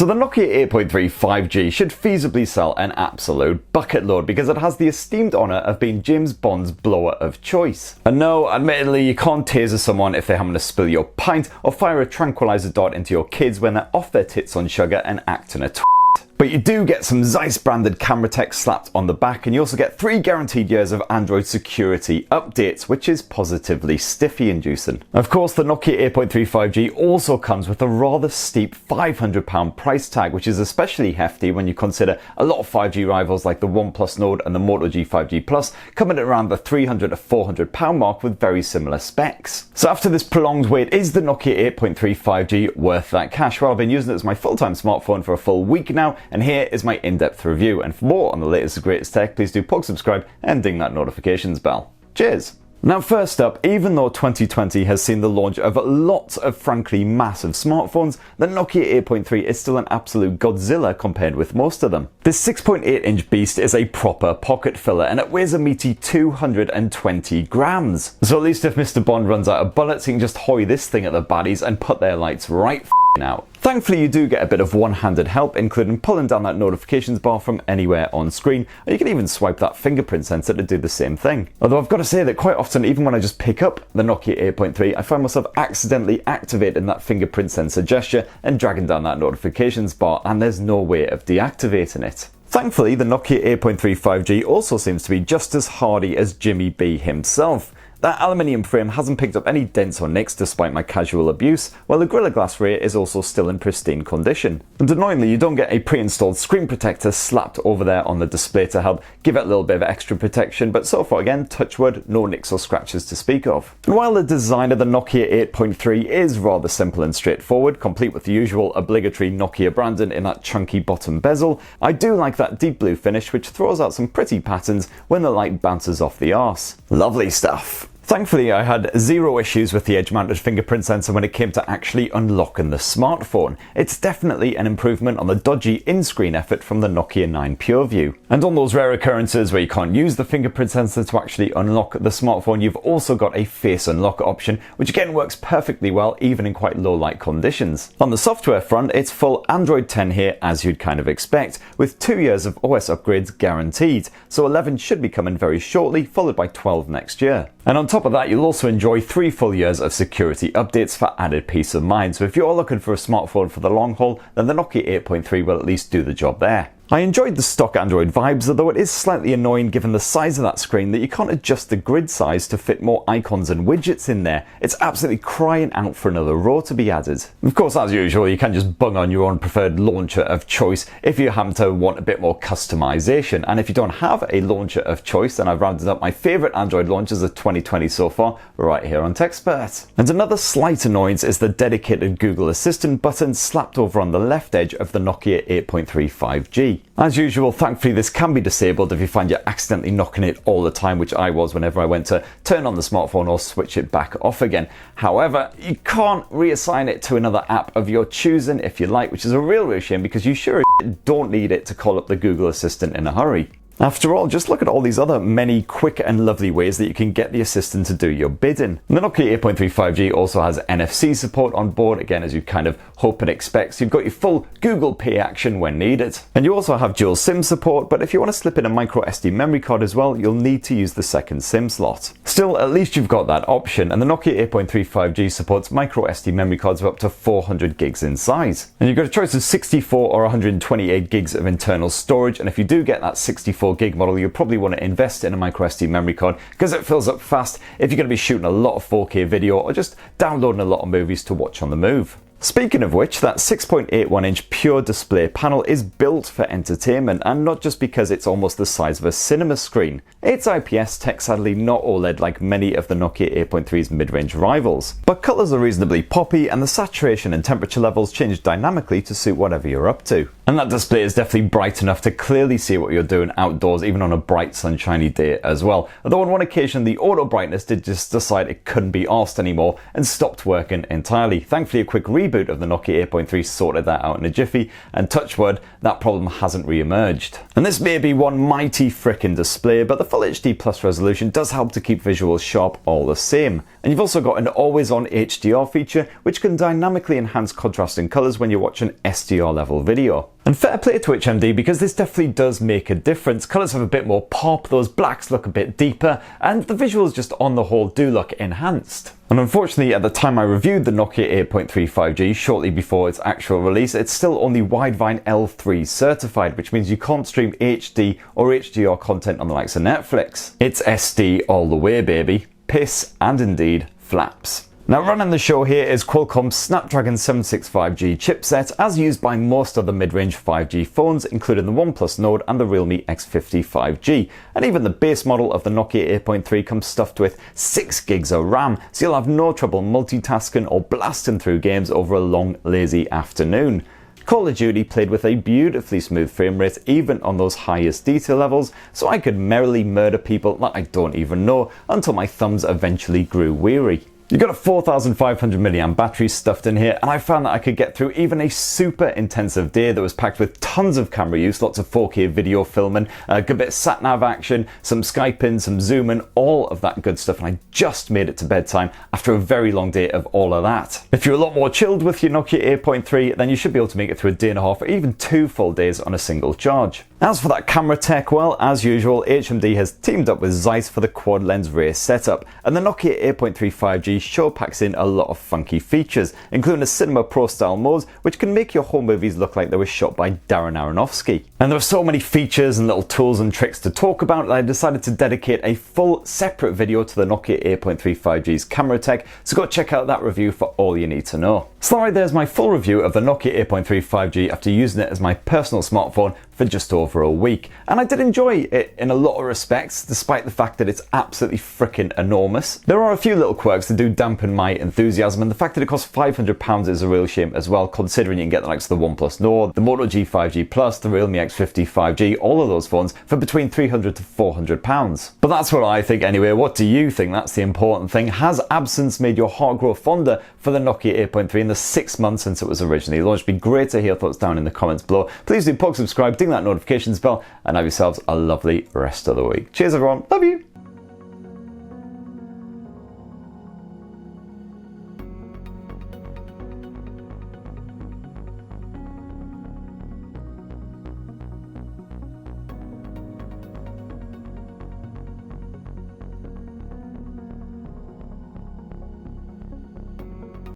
So the Nokia 8.3 5G should feasibly sell an absolute bucket load because it has the esteemed honour of being James Bond's blower of choice. And no, admittedly, you can't taser someone if they're having to spill your pint or fire a tranquilizer dart into your kids when they're off their tits on sugar and acting a but you do get some Zeiss branded camera tech slapped on the back, and you also get 3 guaranteed years of Android security updates, which is positively stiffy inducing. Of course, the Nokia 8.3 5G also comes with a rather steep £500 price tag, which is especially hefty when you consider a lot of 5G rivals like the OnePlus Nord and the Moto G 5G Plus come in at around the £300 to £400 mark with very similar specs. So after this prolonged wait, is the Nokia 8.3 5G worth that cash? Well, I've been using it as my full-time smartphone for a full week now, and here is my in-depth review. And for more on the latest and greatest tech, please do subscribe and ding that notifications bell. Cheers! Now first up, even though 2020 has seen the launch of lots of frankly massive smartphones, the Nokia 8.3 is still an absolute Godzilla compared with most of them. This 6.8-inch beast is a proper pocket filler and it weighs a meaty 220 grams. So at least if Mr. Bond runs out of bullets, he can just hoy this thing at the baddies and put their lights right out. Thankfully, you do get a bit of one-handed help, including pulling down that notifications bar from anywhere on screen, and you can even swipe that fingerprint sensor to do the same thing. Although I've got to say that quite often, even when I just pick up the Nokia 8.3, I find myself accidentally activating that fingerprint sensor gesture and dragging down that notifications bar, and there's no way of deactivating it. Thankfully, the Nokia 8.3 5G also seems to be just as hardy as Jimmy B himself. That aluminium frame hasn't picked up any dents or nicks despite my casual abuse, while the Gorilla Glass rear is also still in pristine condition. And annoyingly, you don't get a pre-installed screen protector slapped over there on the display to help give it a little bit of extra protection, but so far again, touch wood, no nicks or scratches to speak of. And while the design of the Nokia 8.3 is rather simple and straightforward, complete with the usual obligatory Nokia branding in that chunky bottom bezel, I do like that deep blue finish which throws out some pretty patterns when the light bounces off the arse. Lovely stuff. Thankfully, I had zero issues with the edge-mounted fingerprint sensor when it came to actually unlocking the smartphone. It's definitely an improvement on the dodgy in-screen effort from the Nokia 9 PureView. And on those rare occurrences where you can't use the fingerprint sensor to actually unlock the smartphone, you've also got a face unlock option, which again works perfectly well even in quite low light conditions. On the software front, it's full Android 10 here as you'd kind of expect, with 2 years of OS upgrades guaranteed, so 11 should be coming very shortly, followed by 12 next year. And on top of that, you'll also enjoy 3 full years of security updates for added peace of mind. So if you're looking for a smartphone for the long haul, then the Nokia 8.3 will at least do the job there. I enjoyed the stock Android vibes, although it is slightly annoying given the size of that screen that you can't adjust the grid size to fit more icons and widgets in there. It's absolutely crying out for another row to be added. Of course, as usual, you can just bung on your own preferred launcher of choice if you happen to want a bit more customization. And if you don't have a launcher of choice, then I've rounded up my favorite Android launchers of 2020 so far right here on TechSpert. And another slight annoyance is the dedicated Google Assistant button slapped over on the left edge of the Nokia 8.3 5G. As usual, thankfully this can be disabled if you find you're accidentally knocking it all the time, which I was whenever I went to turn on the smartphone or switch it back off again. However, you can't reassign it to another app of your choosing if you like, which is a real shame because you sure don't need it to call up the Google Assistant in a hurry. After all, just look at all these other many quick and lovely ways that you can get the assistant to do your bidding. The Nokia 8.3 5G also has NFC support on board, again as you kind of hope and expect, so you've got your full Google Pay action when needed. And you also have dual SIM support, but if you want to slip in a micro SD memory card as well, you'll need to use the second SIM slot. Still, at least you've got that option, and the Nokia 8.3 5G supports micro SD memory cards of up to 400 gigs in size. And you've got a choice of 64 or 128 gigs of internal storage, and if you do get that 64 gig model, you'll probably want to invest in a micro SD memory card because it fills up fast if you're going to be shooting a lot of 4K video or just downloading a lot of movies to watch on the move. Speaking of which, that 6.81-inch pure display panel is built for entertainment, and not just because it's almost the size of a cinema screen. It's IPS tech, sadly not OLED like many of the Nokia 8.3's mid-range rivals. But colours are reasonably poppy and the saturation and temperature levels change dynamically to suit whatever you're up to. And that display is definitely bright enough to clearly see what you're doing outdoors, even on a bright sunshiny day as well. Although on one occasion the auto brightness did just decide it couldn't be arsed anymore and stopped working entirely. Thankfully a quick reboot of the Nokia 8.3 sorted that out in a jiffy, and touch wood, that problem hasn't re-emerged. And this may be one mighty frickin' display, but the Full HD Plus resolution does help to keep visuals sharp all the same. And you've also got an always-on HDR feature which can dynamically enhance contrasting colours when you're watching SDR level video. And fair play to HMD, because this definitely does make a difference. Colours have a bit more pop, those blacks look a bit deeper, and the visuals just on the whole do look enhanced. And unfortunately, at the time I reviewed the Nokia 8.3 5G, shortly before its actual release, it's still only Widevine L3 certified, which means you can't stream HD or HDR content on the likes of Netflix. It's SD all the way, baby. Piss and indeed flaps. Now running the show here is Qualcomm's Snapdragon 765G chipset, as used by most of the mid-range 5G phones, including the OnePlus Nord and the Realme X50 5G. And even the base model of the Nokia 8.3 comes stuffed with 6 gigs of RAM, so you'll have no trouble multitasking or blasting through games over a long, lazy afternoon. Call of Duty played with a beautifully smooth frame rate even on those highest detail levels, so I could merrily murder people that I don't even know until my thumbs eventually grew weary. You've got a 4500 mAh battery stuffed in here, and I found that I could get through even a super intensive day that was packed with tons of camera use, lots of 4K video filming, a good bit of sat-nav action, some Skyping, some zooming, all of that good stuff, and I just made it to bedtime after a very long day of all of that. If you're a lot more chilled with your Nokia 8.3, then you should be able to make it through a day and a half or even 2 full days on a single charge. As for that camera tech, well, as usual, HMD has teamed up with Zeiss for the quad lens rear setup, and the Nokia 8.3 5G sure packs in a lot of funky features, including a Cinema Pro style mode, which can make your home movies look like they were shot by Darren Aronofsky. And there are so many features and little tools and tricks to talk about that I decided to dedicate a full separate video to the Nokia 8.3 5G's camera tech, so go check out that review for all you need to know. So right, there's my full review of the Nokia 8.3 5G after using it as my personal smartphone for just over a week, and I did enjoy it in a lot of respects, despite the fact that it's absolutely freaking enormous. There are a few little quirks that do dampen my enthusiasm, and the fact that it costs £500 is a real shame as well, considering you can get the likes of the OnePlus Nord, the Moto G 5G Plus, the Realme X50 5G, all of those phones for between £300 to £400. But that's what I think anyway. What do you think? That's the important thing. Has absence made your heart grow fonder for the Nokia 8.3 in the 6 months since it was originally launched? It'd be great to hear your thoughts down in the comments below. Please do subscribe, ding that notifications bell, and have yourselves a lovely rest of the week. Cheers everyone, love you!